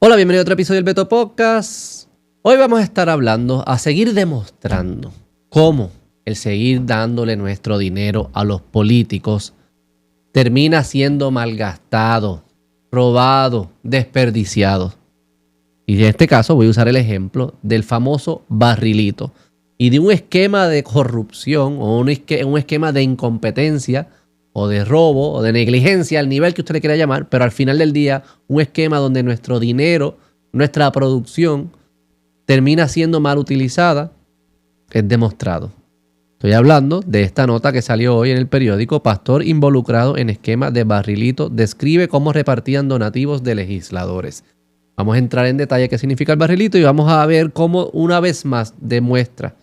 Hola, bienvenido a otro episodio del Beto Podcast. Hoy vamos a estar hablando, a seguir demostrando cómo el seguir dándole nuestro dinero a los políticos termina siendo malgastado, robado, desperdiciado. Y en este caso voy a usar el ejemplo del famoso barrilito y de un esquema de corrupción o un esquema de incompetencia o de robo o de negligencia, al nivel que usted le quiera llamar, pero al final del día un esquema donde nuestro dinero, nuestra producción termina siendo mal utilizada, es demostrado. Estoy hablando de esta nota que salió hoy en el periódico. Pastor involucrado en esquema de barrilito describe cómo repartían donativos de legisladores. Vamos a entrar en detalle qué significa el barrilito y vamos a ver cómo una vez más demuestra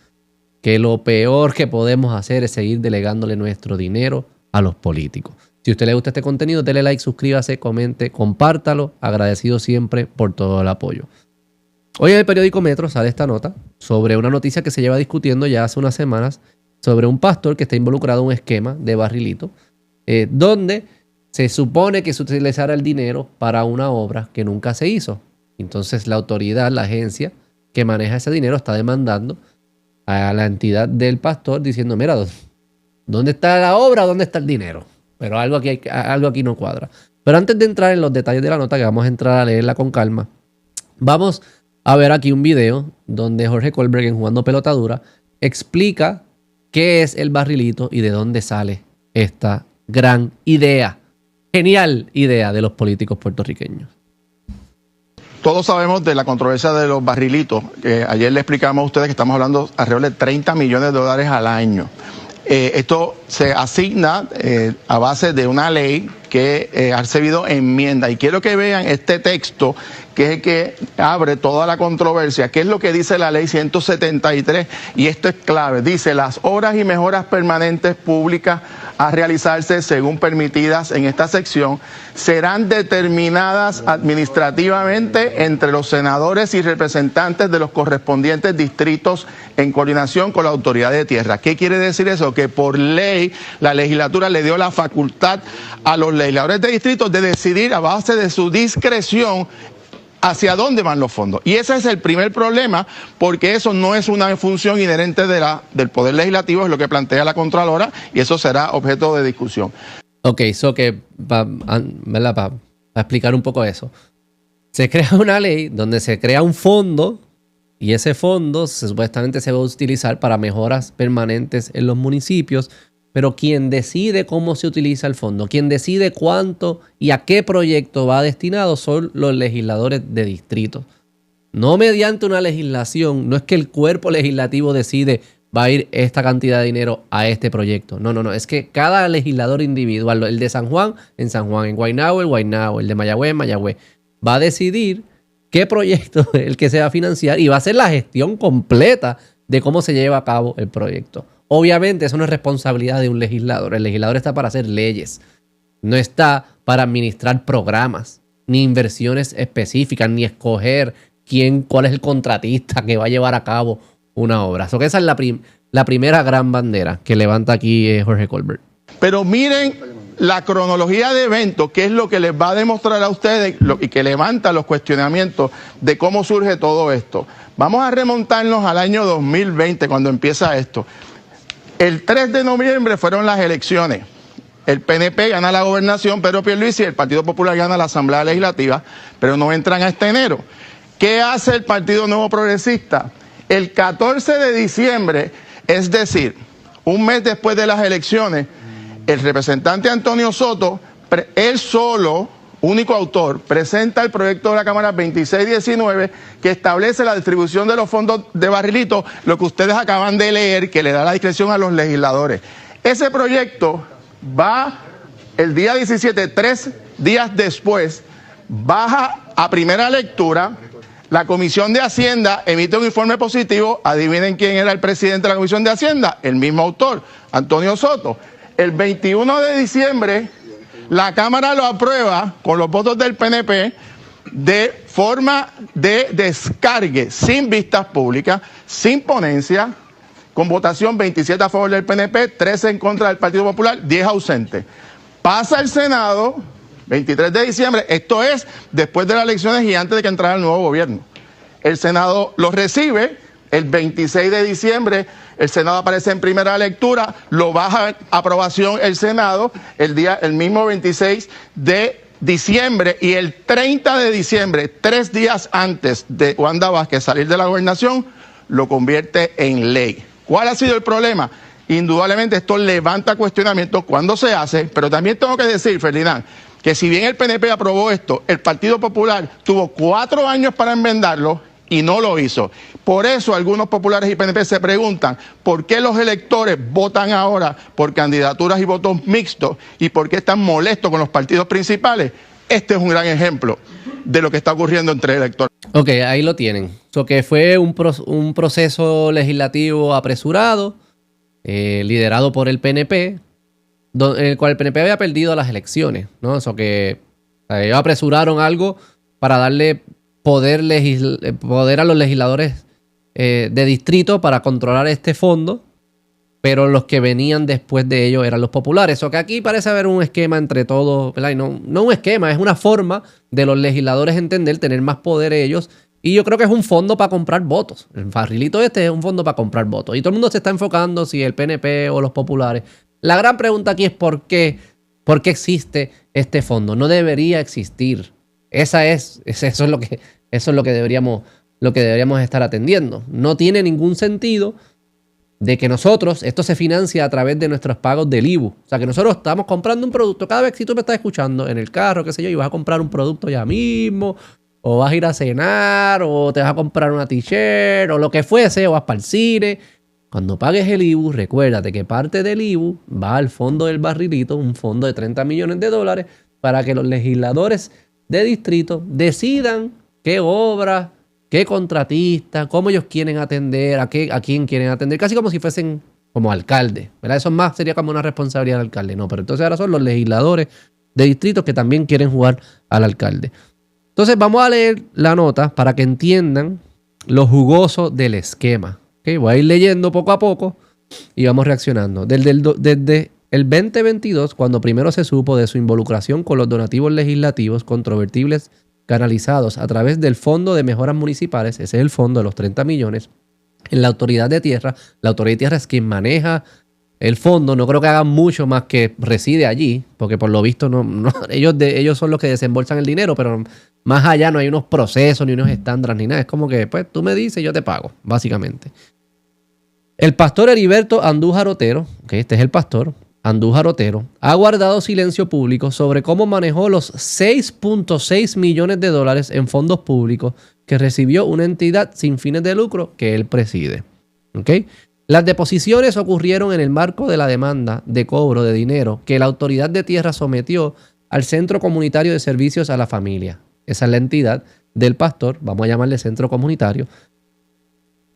que lo peor que podemos hacer es seguir delegándole nuestro dinero a los políticos. Si a usted le gusta este contenido, dele like, suscríbase, comente, compártalo. Agradecido siempre por todo el apoyo. Hoy en el periódico Metro sale esta nota sobre una noticia que se lleva discutiendo ya hace unas semanas sobre un pastor que está involucrado en un esquema de barrilito donde se supone que se utilizara el dinero para una obra que nunca se hizo. Entonces la autoridad, la agencia que maneja ese dinero está demandando a la entidad del pastor diciendo, mira, ¿dónde está la obra o dónde está el dinero? Pero algo aquí no cuadra. Pero antes de entrar en los detalles de la nota, que vamos a entrar a leerla con calma, vamos a ver aquí un video donde Jorge Colbert, en Jugando Pelotadura, explica qué es el barrilito y de dónde sale esta gran idea, genial idea de los políticos puertorriqueños. Todos sabemos de la controversia de los barrilitos. Ayer le explicamos a ustedes que estamos hablando alrededor de $30 millones al año. Esto se asigna a base de una ley que ha recibido enmienda. Y quiero que vean este texto, que es el que abre toda la controversia, que es lo que dice la ley 173, y esto es clave. Dice, las obras y mejoras permanentes públicas a realizarse según permitidas en esta sección serán determinadas administrativamente entre los senadores y representantes de los correspondientes distritos en coordinación con la autoridad de tierra. ¿Qué quiere decir eso? Que por ley la legislatura le dio la facultad a los legisladores de distritos de decidir a base de su discreción hacia dónde van los fondos. Y ese es el primer problema, porque eso no es una función inherente del Poder Legislativo, es lo que plantea la Contralora, y eso será objeto de discusión. Ok, para explicar un poco eso. Se crea una ley donde se crea un fondo, y ese fondo supuestamente se va a utilizar para mejoras permanentes en los municipios, pero quien decide cómo se utiliza el fondo, quien decide cuánto y a qué proyecto va destinado son los legisladores de distrito. No mediante una legislación, no es que el cuerpo legislativo decide va a ir esta cantidad de dinero a este proyecto. No, es que cada legislador individual, el de San Juan, en San Juan, en Guaynabo, el de Mayagüez, en Mayagüez, va a decidir qué proyecto es el que se va a financiar y va a hacer la gestión completa de cómo se lleva a cabo el proyecto. Obviamente eso no es responsabilidad de un legislador. El legislador está para hacer leyes. No está para administrar programas, ni inversiones específicas, ni escoger cuál es el contratista que va a llevar a cabo una obra. So que esa es la primera gran bandera que levanta aquí Jorge Colbert. Pero miren la cronología de eventos, que es lo que les va a demostrar a ustedes y que levanta los cuestionamientos de cómo surge todo esto. Vamos a remontarnos al año 2020, cuando empieza esto. El 3 de noviembre fueron las elecciones. El PNP gana la gobernación, Pedro Pierluisi, y el Partido Popular gana la Asamblea Legislativa, pero no entran a este enero. ¿Qué hace el Partido Nuevo Progresista? El 14 de diciembre, es decir, un mes después de las elecciones, el representante Antonio Soto, él solo, único autor, presenta el proyecto de la Cámara 2619 que establece la distribución de los fondos de barrilito, lo que ustedes acaban de leer, que le da la discreción a los legisladores. Ese proyecto va el día 17, 3 días después, baja a primera lectura. La Comisión de Hacienda emite un informe positivo. Adivinen quién era el presidente de la Comisión de Hacienda, el mismo autor, Antonio Soto. El 21 de diciembre, la Cámara lo aprueba con los votos del PNP de forma de descargue, sin vistas públicas, sin ponencia, con votación 27 a favor del PNP, 13 en contra del Partido Popular, 10 ausentes. Pasa al Senado 23 de diciembre, esto es después de las elecciones y antes de que entrara el nuevo gobierno. El Senado lo recibe, el 26 de diciembre el Senado aparece en primera lectura, lo baja a aprobación el Senado el mismo 26 de diciembre, y el 30 de diciembre, 3 días antes de Wanda Vázquez salir de la gobernación, lo convierte en ley. ¿Cuál ha sido el problema? Indudablemente esto levanta cuestionamientos cuando se hace, pero también tengo que decir, Ferdinand, que si bien el PNP aprobó esto, el Partido Popular tuvo 4 años para enmendarlo y no lo hizo. Por eso algunos populares y PNP se preguntan por qué los electores votan ahora por candidaturas y votos mixtos y por qué están molestos con los partidos principales. Este es un gran ejemplo de lo que está ocurriendo entre electores. Ok, ahí lo tienen. Que fue un proceso legislativo apresurado, liderado por el PNP, en el cual el PNP había perdido las elecciones, ¿no? Que ellos apresuraron algo para darle poder a los legisladores de distrito para controlar este fondo, pero los que venían después de ellos eran los populares. Que aquí parece haber un esquema entre todos, ¿verdad? Y no un esquema, es una forma de los legisladores entender, tener más poder ellos. Y yo creo que es un fondo para comprar votos. El barrilito este es un fondo para comprar votos. Y todo el mundo se está enfocando si el PNP o los populares. La gran pregunta aquí es ¿por qué existe este fondo? No debería existir. Eso es lo que deberíamos estar atendiendo. No tiene ningún sentido de que esto se financia a través de nuestros pagos del IBU. O sea, que nosotros estamos comprando un producto. Cada vez que tú me estás escuchando en el carro, qué sé yo, y vas a comprar un producto ya mismo, o vas a ir a cenar, o te vas a comprar una t-shirt, o lo que fuese, o vas para el cine. Cuando pagues el IBU, recuérdate que parte del IBU va al fondo del barrilito, un fondo de $30 millones, para que los legisladores de distrito decidan qué obra, qué contratista, cómo ellos quieren atender, a quién quieren atender, casi como si fuesen como alcalde, ¿verdad? Eso más sería como una responsabilidad del alcalde. No, pero entonces ahora son los legisladores de distritos que también quieren jugar al alcalde. Entonces vamos a leer la nota para que entiendan lo jugoso del esquema. ¿Okay? Voy a ir leyendo poco a poco y vamos reaccionando. Desde el 2022, cuando primero se supo de su involucración con los donativos legislativos controvertibles canalizados a través del Fondo de Mejoras Municipales, ese es el fondo de los 30 millones, en la Autoridad de Tierra. La Autoridad de Tierra es quien maneja el fondo. No creo que hagan mucho más que reside allí, porque por lo visto ellos son los que desembolsan el dinero, pero más allá no hay unos procesos, ni unos estándares, ni nada. Es como que, pues, tú me dices, yo te pago, básicamente. El pastor Heriberto Andújar Otero, que este es el pastor, Andújar Otero, ha guardado silencio público sobre cómo manejó los $6.6 millones en fondos públicos que recibió una entidad sin fines de lucro que él preside. ¿Okay? Las deposiciones ocurrieron en el marco de la demanda de cobro de dinero que la Autoridad de Tierra sometió al Centro Comunitario de Servicios a la Familia. Esa es la entidad del pastor, vamos a llamarle centro comunitario.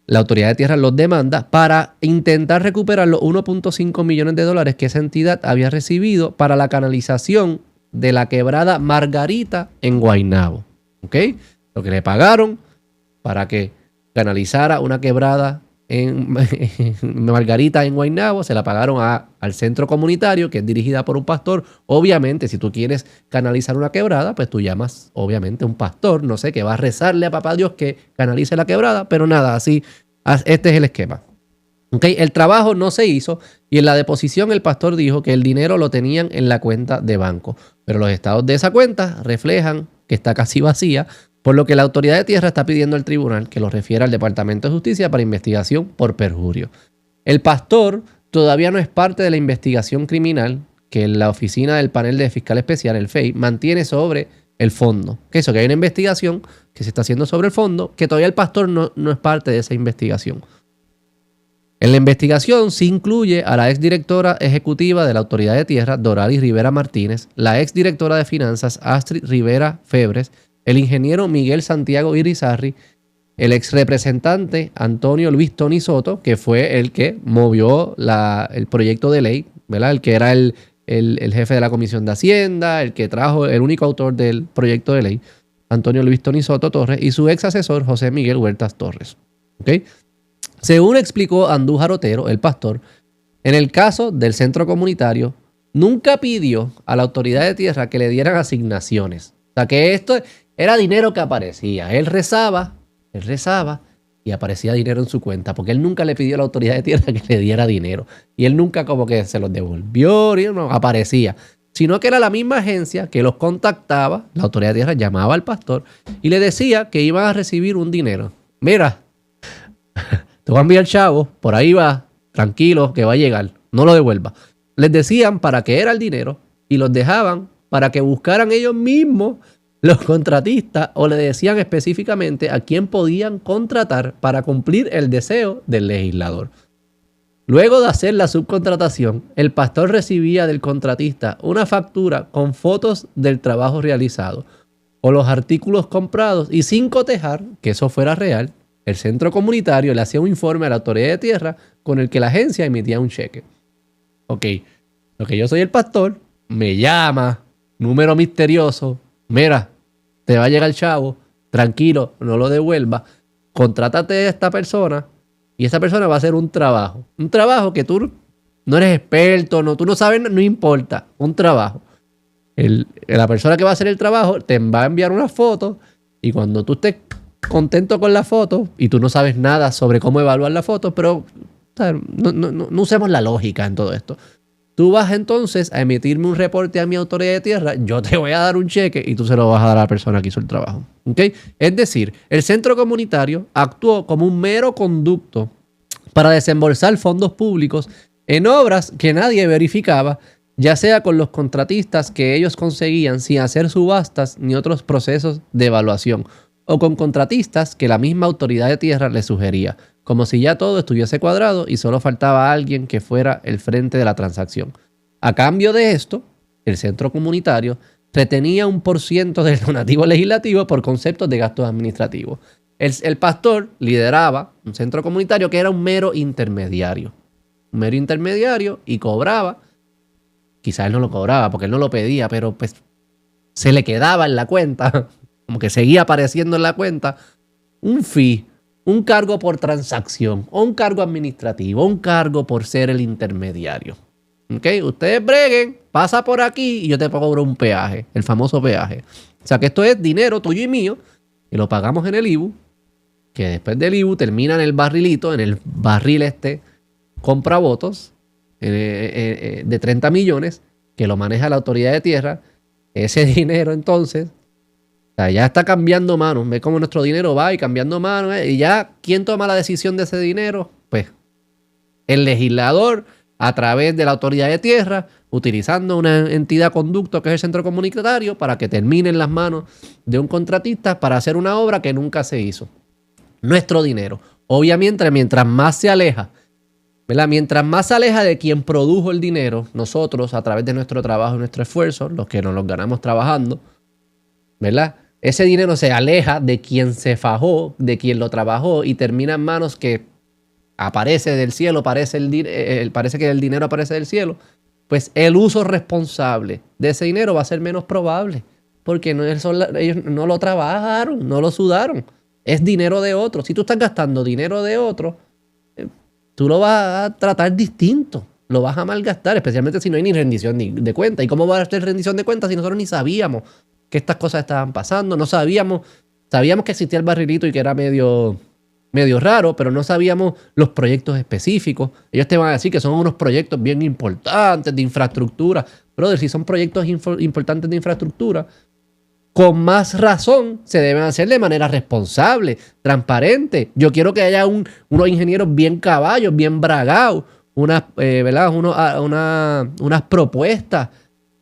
La Autoridad de Tierra los demanda para intentar recuperar los $1.5 millones que esa entidad había recibido para la canalización de la quebrada Margarita en Guaynabo. ¿Ok? Lo que le pagaron para que canalizara una quebrada en Margarita en Guaynabo, se la pagaron al centro comunitario, que es dirigida por un pastor. Obviamente, si tú quieres canalizar una quebrada, pues tú llamas, obviamente, a un pastor, no sé, que va a rezarle a papá Dios que canalice la quebrada, pero nada, así, este es el esquema. ¿Okay? El trabajo no se hizo y en la deposición el pastor dijo que el dinero lo tenían en la cuenta de banco, pero los estados de esa cuenta reflejan que está casi vacía, por lo que la Autoridad de Tierra está pidiendo al tribunal que lo refiera al Departamento de Justicia para investigación por perjurio. El pastor todavía no es parte de la investigación criminal que la oficina del panel de fiscal especial, el FEI, mantiene sobre el fondo. Que hay una investigación que se está haciendo sobre el fondo, que todavía el pastor no es parte de esa investigación. En la investigación se incluye a la exdirectora ejecutiva de la Autoridad de Tierra, Doralis Rivera Martínez, la exdirectora de Finanzas, Astrid Rivera Febres, el ingeniero Miguel Santiago Irizarry, el exrepresentante Antonio Luis Tony Soto, que fue el que movió el proyecto de ley, ¿verdad? El que era el jefe de la Comisión de Hacienda, el que trajo, el único autor del proyecto de ley, Antonio Luis Tony Soto Torres, y su ex asesor José Miguel Huertas Torres. ¿Okay? Según explicó Andújar Otero, el pastor, en el caso del centro comunitario, nunca pidió a la autoridad de tierra que le dieran asignaciones. O sea, que esto era dinero que aparecía. Él rezaba y aparecía dinero en su cuenta, porque él nunca le pidió a la autoridad de tierra que le diera dinero. Y él nunca como que se los devolvió, no aparecía. Sino que era la misma agencia que los contactaba, la autoridad de tierra llamaba al pastor y le decía que iban a recibir un dinero. Mira, te voy a enviar chavo, por ahí va, tranquilo, que va a llegar, no lo devuelva. Les decían para qué era el dinero y los dejaban para que buscaran ellos mismos los contratistas, o le decían específicamente a quién podían contratar para cumplir el deseo del legislador. Luego de hacer la subcontratación, el pastor recibía del contratista una factura con fotos del trabajo realizado o los artículos comprados, y sin cotejar que eso fuera real, el centro comunitario le hacía un informe a la autoridad de tierra con el que la agencia emitía un cheque. Ok, lo que yo soy el pastor, me llama, número misterioso, mira, te va a llegar el chavo, tranquilo, no lo devuelva, contrátate a esta persona y esa persona va a hacer un trabajo que tú no eres experto, tú no sabes, no importa, un trabajo. La persona que va a hacer el trabajo te va a enviar una foto y cuando tú estés contento con la foto y tú no sabes nada sobre cómo evaluar la foto, pero no usemos la lógica en todo esto. Tú vas entonces a emitirme un reporte a mi autoridad de tierra, yo te voy a dar un cheque y tú se lo vas a dar a la persona que hizo el trabajo. ¿Okay? Es decir, el centro comunitario actuó como un mero conducto para desembolsar fondos públicos en obras que nadie verificaba, ya sea con los contratistas que ellos conseguían sin hacer subastas ni otros procesos de evaluación, o con contratistas que la misma autoridad de tierra les sugería, como si ya todo estuviese cuadrado y solo faltaba alguien que fuera el frente de la transacción. A cambio de esto, el centro comunitario retenía un % del donativo legislativo por conceptos de gastos administrativos. El pastor lideraba un centro comunitario que era un mero intermediario. Un mero intermediario y cobraba, quizás él no lo cobraba porque él no lo pedía, pero pues se le quedaba en la cuenta, como que seguía apareciendo en la cuenta, un fee, un cargo por transacción, o un cargo administrativo, un cargo por ser el intermediario. ¿Ok? Ustedes breguen, pasa por aquí y yo te cobro un peaje, el famoso peaje. O sea que esto es dinero tuyo y mío, y lo pagamos en el IBU, que después del IBU termina en el barrilito, en el barril compra votos de 30 millones, que lo maneja la autoridad de tierra. Ese dinero entonces ya está cambiando manos. Ve cómo nuestro dinero va y cambiando manos. Y ya, ¿quién toma la decisión de ese dinero? Pues el legislador, a través de la autoridad de tierra, utilizando una entidad conducto que es el centro comunitario, para que termine en las manos de un contratista para hacer una obra que nunca se hizo. Nuestro dinero. Obviamente, mientras más se aleja, ¿verdad? Mientras más se aleja de quien produjo el dinero, nosotros, a través de nuestro trabajo y nuestro esfuerzo, los que nos los ganamos trabajando, ¿verdad? Ese dinero se aleja de quien se fajó, de quien lo trabajó, y termina en manos que aparece del cielo, parece que el dinero aparece del cielo. Pues el uso responsable de ese dinero va a ser menos probable, porque ellos no lo trabajaron, no lo sudaron. Es dinero de otro. Si tú estás gastando dinero de otro, tú lo vas a tratar distinto, lo vas a malgastar, especialmente si no hay ni rendición de cuenta. ¿Y cómo va a ser rendición de cuenta si nosotros ni sabíamos que estas cosas estaban pasando? No sabíamos que existía el barrilito y que era medio raro, pero no sabíamos los proyectos específicos. Ellos te van a decir que son unos proyectos bien importantes de infraestructura. Brother, si son proyectos importantes de infraestructura, con más razón se deben hacer de manera responsable, transparente. Yo quiero que haya unos ingenieros bien caballos, bien bragados, unas propuestas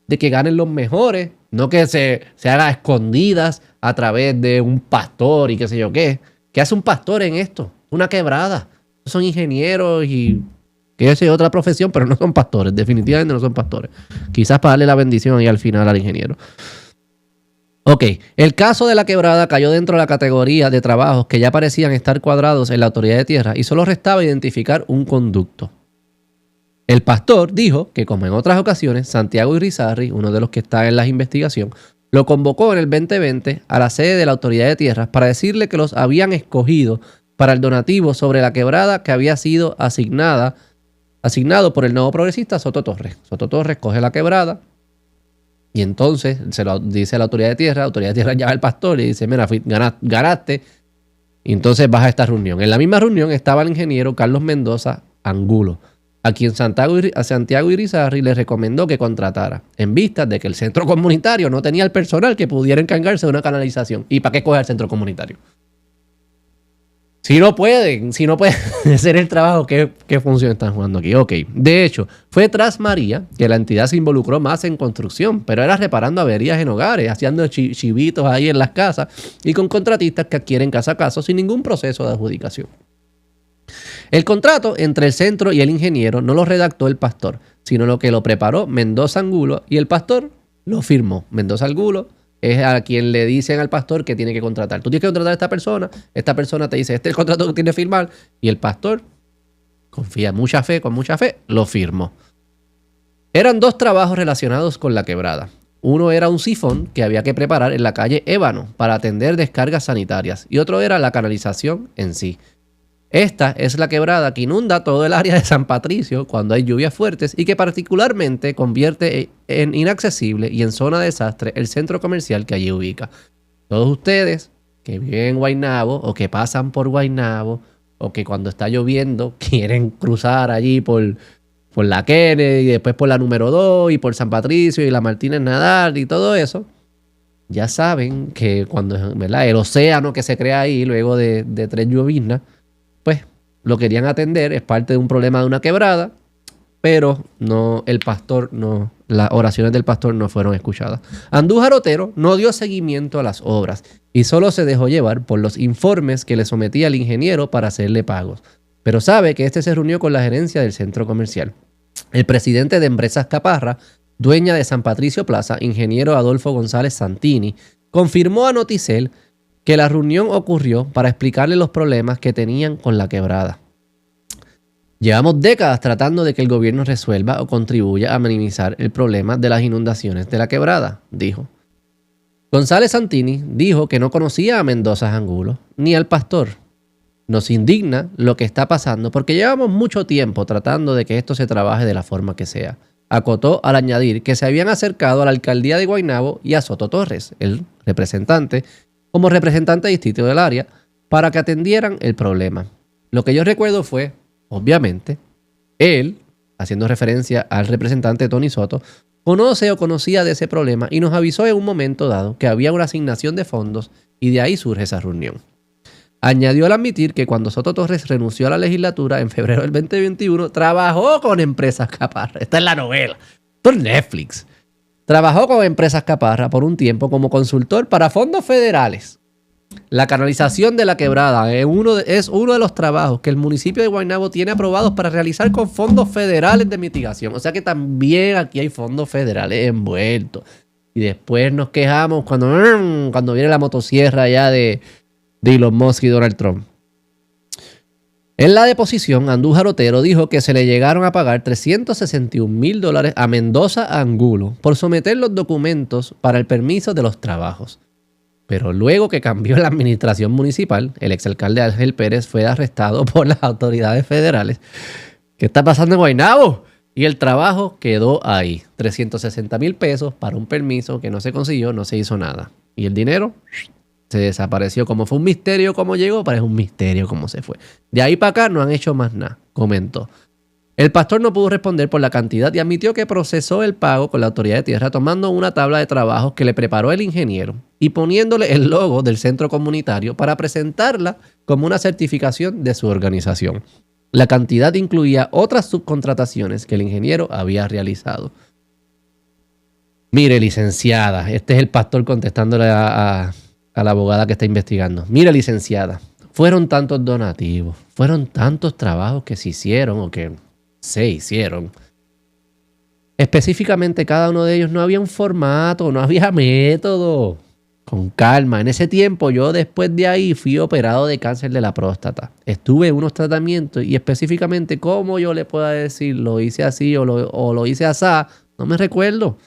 de que ganen los mejores, no que se haga a escondidas a través de un pastor y qué sé yo qué. ¿Qué hace un pastor en esto? Una quebrada. Son ingenieros y qué sé, otra profesión, pero no son pastores. Definitivamente no son pastores. Quizás para darle la bendición ahí al final al ingeniero. Ok, el caso de la quebrada cayó dentro de la categoría de trabajos que ya parecían estar cuadrados en la autoridad de tierra y solo restaba identificar un conducto. El pastor dijo que, como en otras ocasiones, Santiago Irizarry, uno de los que está en la investigación, lo convocó en el 2020 a la sede de la autoridad de tierras para decirle que los habían escogido para el donativo sobre la quebrada que había sido asignada asignado por el nuevo progresista Soto Torres. Soto Torres coge la quebrada y entonces se lo dice a la autoridad de tierra llama al pastor y dice, mira, ganaste, y entonces vas a esta reunión. En la misma reunión estaba el ingeniero Carlos Mendoza Angulo, a quien Santiago Irizarry le recomendó que contratara, en vista de que el centro comunitario no tenía el personal que pudiera encargarse de una canalización. ¿Y para qué coger el centro comunitario? Si no pueden hacer el trabajo, ¿qué función están jugando aquí? Ok, de hecho, fue tras María que la entidad se involucró más en construcción, pero era reparando averías en hogares, haciendo chivitos ahí en las casas y con contratistas que adquieren casa a casa sin ningún proceso de adjudicación. El contrato entre el centro y el ingeniero no lo redactó el pastor, sino lo que lo preparó Mendoza Angulo y el pastor lo firmó. Mendoza Angulo es a quien le dicen al pastor que tiene que contratar. Tú tienes que contratar a esta persona te dice, este es el contrato que tiene que firmar, y el pastor confía con mucha fe, lo firmó. Eran dos trabajos relacionados con la quebrada. Uno era un sifón que había que preparar en la calle Ébano para atender descargas sanitarias, y otro era la canalización en sí. Esta es la quebrada que inunda todo el área de San Patricio cuando hay lluvias fuertes y que particularmente convierte en inaccesible y en zona de desastre el centro comercial que allí ubica. Todos ustedes que viven en Guaynabo o que pasan por Guaynabo o que cuando está lloviendo quieren cruzar allí por la Kennedy y después por la número 2 y por San Patricio y la Martínez Nadal y todo eso, ya saben que cuando, ¿verdad?, el océano que se crea ahí luego de 3 lloviznas, pues lo querían atender, es parte de un problema de una quebrada, pero las oraciones del pastor no fueron escuchadas. Andújar Otero no dio seguimiento a las obras y solo se dejó llevar por los informes que le sometía el ingeniero para hacerle pagos. Pero sabe que este se reunió con la gerencia del centro comercial. El presidente de Empresas Caparra, dueña de San Patricio Plaza, ingeniero Adolfo González Santini, confirmó a Noticel que la reunión ocurrió para explicarle los problemas que tenían con la quebrada. Llevamos décadas tratando de que el gobierno resuelva o contribuya a minimizar el problema de las inundaciones de la quebrada, dijo. González Santini dijo que no conocía a Mendoza Angulo ni al pastor. Nos indigna lo que está pasando porque llevamos mucho tiempo tratando de que esto se trabaje de la forma que sea. Acotó al añadir que se habían acercado a la alcaldía de Guaynabo y a Soto Torres, el representante, como representante distinto del área, para que atendieran el problema. Lo que yo recuerdo fue, obviamente, él, haciendo referencia al representante Tony Soto, conoce o conocía de ese problema y nos avisó en un momento dado que había una asignación de fondos y de ahí surge esa reunión. Añadió al admitir que cuando Soto Torres renunció a la legislatura en febrero del 2021, trabajó con Empresas Caparra. Esta es la novela. Esto es Netflix. Trabajó con Empresas Caparra por un tiempo como consultor para fondos federales. La canalización de la quebrada es uno de los trabajos que el municipio de Guaynabo tiene aprobados para realizar con fondos federales de mitigación. O sea que también aquí hay fondos federales envueltos. Y después nos quejamos cuando viene la motosierra ya de Elon Musk y Donald Trump. En la deposición, Andújar Otero dijo que se le llegaron a pagar $361,000 a Mendoza Angulo por someter los documentos para el permiso de los trabajos. Pero luego que cambió la administración municipal, el exalcalde Ángel Pérez fue arrestado por las autoridades federales. ¿Qué está pasando en Guaynabo? Y el trabajo quedó ahí. $360,000 para un permiso que no se consiguió, no se hizo nada. Y el dinero se desapareció. Como fue un misterio cómo llegó, pero es un misterio cómo se fue. De ahí para acá no han hecho más nada, comentó. El pastor no pudo responder por la cantidad y admitió que procesó el pago con la autoridad de tierra tomando una tabla de trabajos que le preparó el ingeniero y poniéndole el logo del centro comunitario para presentarla como una certificación de su organización. La cantidad incluía otras subcontrataciones que el ingeniero había realizado. Mire, licenciada, este es el pastor contestándole a la abogada que está investigando. Mire, licenciada, fueron tantos donativos, fueron tantos trabajos que se hicieron o que se hicieron. Específicamente cada uno de ellos no había un formato, no había método. Con calma. En ese tiempo yo después de ahí fui operado de cáncer de la próstata. Estuve en unos tratamientos y específicamente cómo yo le pueda decir lo hice así o lo hice asá, no me recuerdo.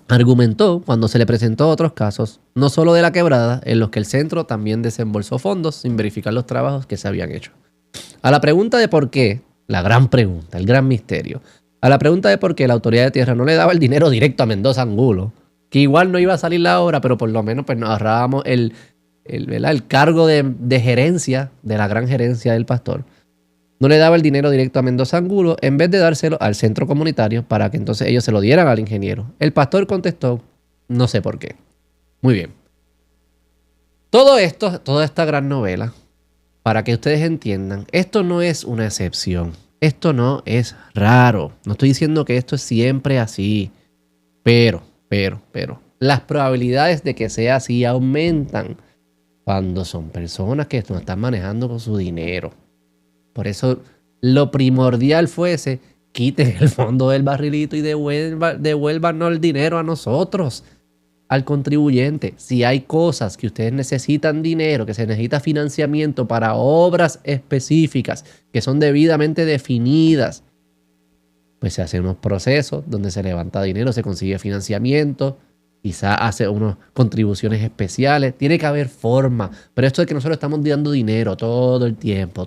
Argumentó cuando se le presentó otros casos, no solo de la quebrada, en los que el centro también desembolsó fondos sin verificar los trabajos que se habían hecho. A la pregunta de por qué La gran pregunta, el gran misterio. A la pregunta de por qué la autoridad de tierra no le daba el dinero directo a Mendoza Angulo, que igual no iba a salir la obra, pero por lo menos pues, nos ahorrábamos el cargo de gerencia, de la gran gerencia del pastor. No le daba el dinero directo a Mendoza Angulo en vez de dárselo al centro comunitario para que entonces ellos se lo dieran al ingeniero. El pastor contestó, no sé por qué. Muy bien. Todo esto, toda esta gran novela, para que ustedes entiendan, esto no es una excepción. Esto no es raro. No estoy diciendo que esto es siempre así. Pero, las probabilidades de que sea así aumentan cuando son personas que no están manejando con su dinero. Por eso lo primordial fuese, quiten el fondo del barrilito y devuélvanos el dinero a nosotros, al contribuyente. Si hay cosas que ustedes necesitan dinero, que se necesita financiamiento para obras específicas que son debidamente definidas, pues se hacen unos procesos donde se levanta dinero, se consigue financiamiento, quizá hace unas contribuciones especiales. Tiene que haber forma. Pero esto de que nosotros estamos dando dinero todo el tiempo,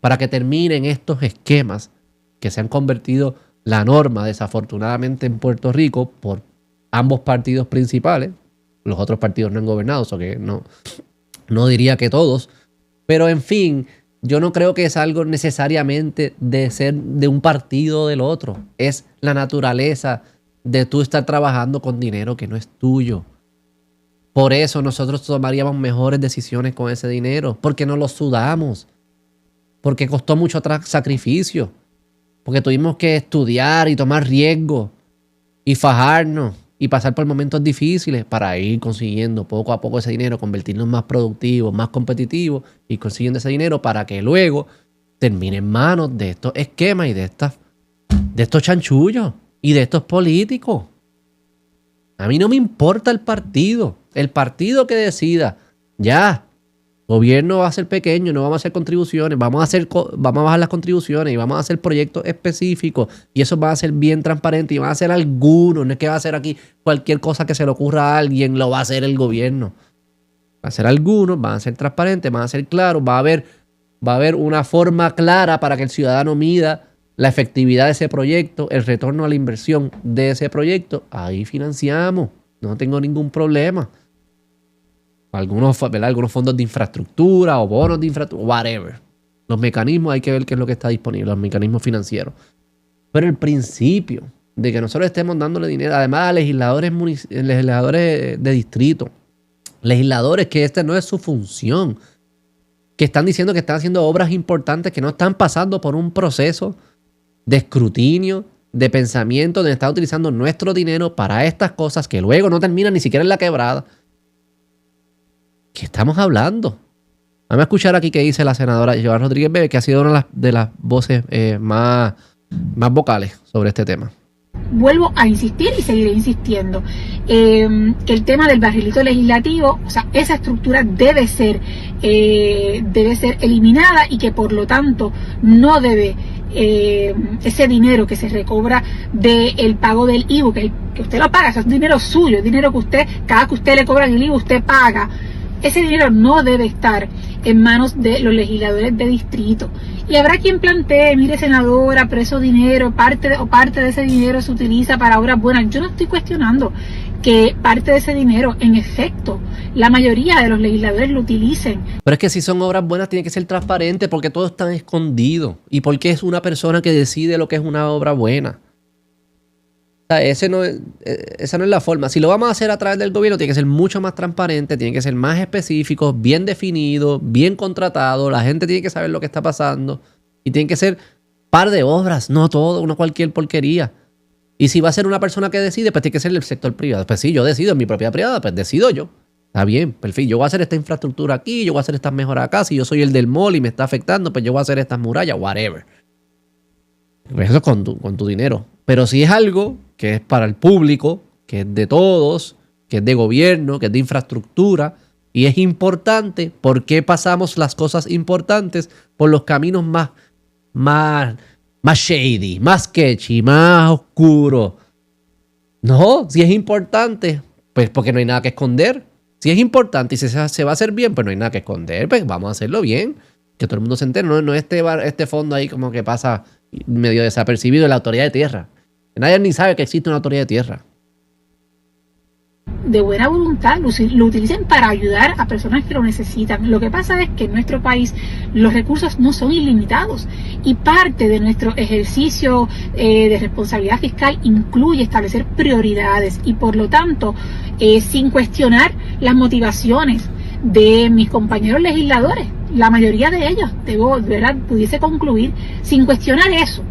para que terminen estos esquemas que se han convertido la norma, desafortunadamente, en Puerto Rico por ambos partidos principales. Los otros partidos no han gobernado, o que no diría que todos. Pero, en fin, yo no creo que es algo necesariamente de ser de un partido o del otro. Es la naturaleza de tú estar trabajando con dinero que no es tuyo. Por eso nosotros tomaríamos mejores decisiones con ese dinero, porque no lo sudamos, porque costó mucho sacrificio, porque tuvimos que estudiar y tomar riesgo y fajarnos y pasar por momentos difíciles para ir consiguiendo poco a poco ese dinero, convertirnos más productivos, más competitivos y consiguiendo ese dinero para que luego termine en manos de estos esquemas y de estos chanchullos y de estos políticos. A mí no me importa el partido que decida, ya, gobierno va a ser pequeño, no vamos a hacer contribuciones, vamos a bajar las contribuciones y vamos a hacer proyectos específicos y eso va a ser bien transparente y van a ser algunos, no es que va a ser aquí cualquier cosa que se le ocurra a alguien, lo va a hacer el gobierno. Va a ser algunos, van a ser transparentes, van a ser claros, va a haber una forma clara para que el ciudadano mida la efectividad de ese proyecto, el retorno a la inversión de ese proyecto. Ahí financiamos, no tengo ningún problema. Algunos fondos de infraestructura o bonos de infraestructura, whatever. Los mecanismos hay que ver qué es lo que está disponible, los mecanismos financieros. Pero el principio de que nosotros estemos dándole dinero, además a legisladores de distrito, legisladores que esta no es su función, que están diciendo que están haciendo obras importantes, que no están pasando por un proceso de escrutinio, de pensamiento, donde están utilizando nuestro dinero para estas cosas que luego no terminan ni siquiera en la quebrada. ¿Qué estamos hablando? Vamos a escuchar aquí qué dice la senadora Yoan Rodríguez Bebe, que ha sido una de las voces más vocales sobre este tema. Vuelvo a insistir y seguiré insistiendo que el tema del barrilito legislativo, o sea, esa estructura debe ser eliminada y que por lo tanto no debe ese dinero que se recobra del pago del IVU, que usted lo paga, eso es dinero suyo, es dinero que usted, cada que usted le cobra el IVU, usted paga. Ese dinero no debe estar en manos de los legisladores de distrito. Y habrá quien plantee, mire senadora, pero ese dinero, parte de ese dinero se utiliza para obras buenas. Yo no estoy cuestionando que parte de ese dinero, en efecto, la mayoría de los legisladores lo utilicen. Pero es que si son obras buenas tiene que ser transparente porque todo está escondido. ¿Y porque es una persona que decide lo que es una obra buena? O sea, esa no es la forma. Si lo vamos a hacer a través del gobierno, tiene que ser mucho más transparente, tiene que ser más específico, bien definido, bien contratado. La gente tiene que saber lo que está pasando. Y tiene que ser par de obras, no todo, no cualquier porquería. Y si va a ser una persona que decide, pues tiene que ser el sector privado. Pues sí, yo decido en mi propiedad privada, pues decido yo. Está bien, perfecto. Yo voy a hacer esta infraestructura aquí, yo voy a hacer estas mejoras acá. Si yo soy el del mall y me está afectando, pues yo voy a hacer estas murallas, whatever. Eso es con tu dinero. Pero si es algo que es para el público, que es de todos, que es de gobierno, que es de infraestructura, y es importante, ¿por qué pasamos las cosas importantes por los caminos más shady, más sketchy, más oscuros? No, si es importante, pues porque no hay nada que esconder. Si es importante y se va a hacer bien, pues no hay nada que esconder, pues vamos a hacerlo bien. Que todo el mundo se entere. No este fondo ahí como que pasa medio desapercibido en la autoridad de tierra. Nadie ni sabe que existe una autoridad de tierra. De buena voluntad, lo utilicen para ayudar a personas que lo necesitan. Lo que pasa es que en nuestro país los recursos no son ilimitados y parte de nuestro ejercicio de responsabilidad fiscal incluye establecer prioridades y por lo tanto, sin cuestionar las motivaciones de mis compañeros legisladores, la mayoría de ellos, pudiese concluir, sin cuestionar eso.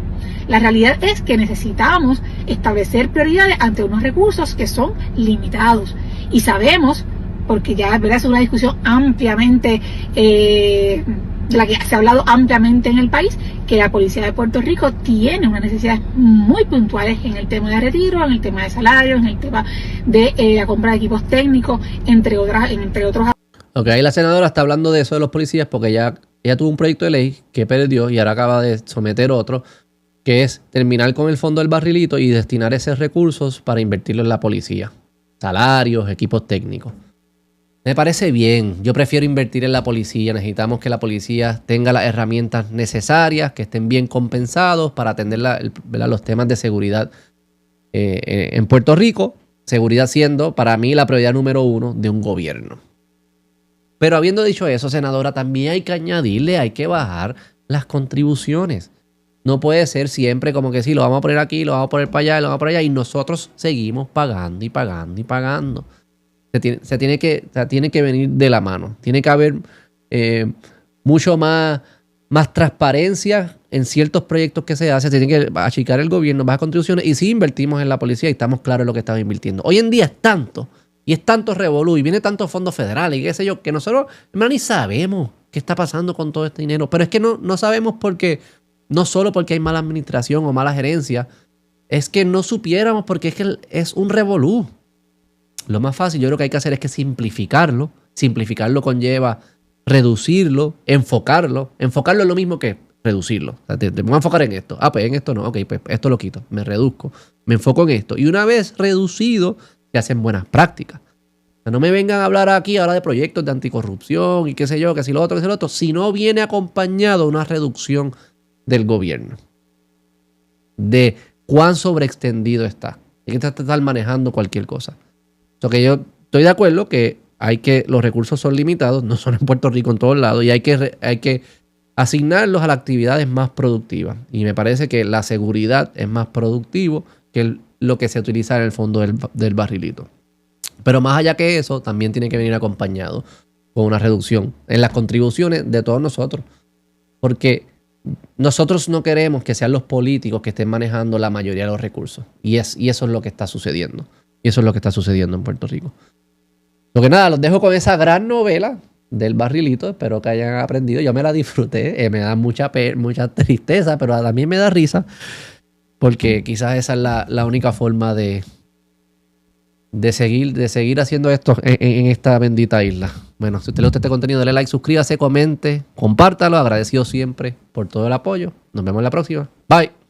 La realidad es que necesitamos establecer prioridades ante unos recursos que son limitados. Y sabemos, porque ya es una discusión ampliamente, de la que se ha hablado ampliamente en el país, que la Policía de Puerto Rico tiene unas necesidades muy puntuales en el tema de retiro, en el tema de salarios, en el tema de la compra de equipos técnicos, entre otros. Ok, ahí la senadora está hablando de eso de los policías porque ella tuvo un proyecto de ley que perdió y ahora acaba de someter otro, que es terminar con el fondo del barrilito y destinar esos recursos para invertirlo en la policía. Salarios, equipos técnicos. Me parece bien. Yo prefiero invertir en la policía. Necesitamos que la policía tenga las herramientas necesarias, que estén bien compensados para atender los temas de seguridad en Puerto Rico. Seguridad siendo, para mí, la prioridad número 1 de un gobierno. Pero habiendo dicho eso, senadora, también hay que añadirle, hay que bajar las contribuciones. No puede ser siempre como que sí, lo vamos a poner aquí, lo vamos a poner para allá, lo vamos a poner allá y nosotros seguimos pagando y pagando y pagando. Se tiene que venir de la mano. Tiene que haber mucho más transparencia en ciertos proyectos que se hacen. Se tiene que achicar el gobierno, bajar contribuciones y sí invertimos en la policía y estamos claros en lo que estamos invirtiendo. Hoy en día es tanto y es tanto revolú y viene tantos fondos federales y qué sé yo, que nosotros, hermano, ni sabemos qué está pasando con todo este dinero. Pero es que no sabemos porque... No solo porque hay mala administración o mala gerencia, es que no supiéramos porque es que es un revolú. Lo más fácil yo creo que hay que hacer es que simplificarlo. Simplificarlo conlleva reducirlo, enfocarlo. Enfocarlo es lo mismo que reducirlo. O sea, te voy a enfocar en esto. Ah, pues en esto no. Ok, pues esto lo quito. Me reduzco. Me enfoco en esto. Y una vez reducido, se hacen buenas prácticas. O sea, no me vengan a hablar aquí ahora de proyectos de anticorrupción y qué sé yo, que si lo otro, que si lo otro. Si no viene acompañado de una reducción del gobierno, de cuán sobreextendido está. Hay que estar manejando cualquier cosa. So que yo estoy de acuerdo que los recursos son limitados, no son en Puerto Rico en todos lados, y hay que asignarlos a las actividades más productivas. Y me parece que la seguridad es más productivo que lo que se utiliza en el fondo del barrilito. Pero más allá que eso, también tiene que venir acompañado con una reducción en las contribuciones de todos nosotros. Porque nosotros no queremos que sean los políticos que estén manejando la mayoría de los recursos. Y eso es lo que está sucediendo. Y eso es lo que está sucediendo en Puerto Rico. Lo que nada, los dejo con esa gran novela del barrilito. Espero que hayan aprendido. Yo me la disfruté. Me da mucha tristeza, pero también me da risa. Porque quizás esa es la única forma de seguir haciendo esto en esta bendita isla. Bueno, si a usted le gusta este contenido, dale like, suscríbase, comente, compártalo. Agradecido siempre por todo el apoyo. Nos vemos en la próxima. Bye.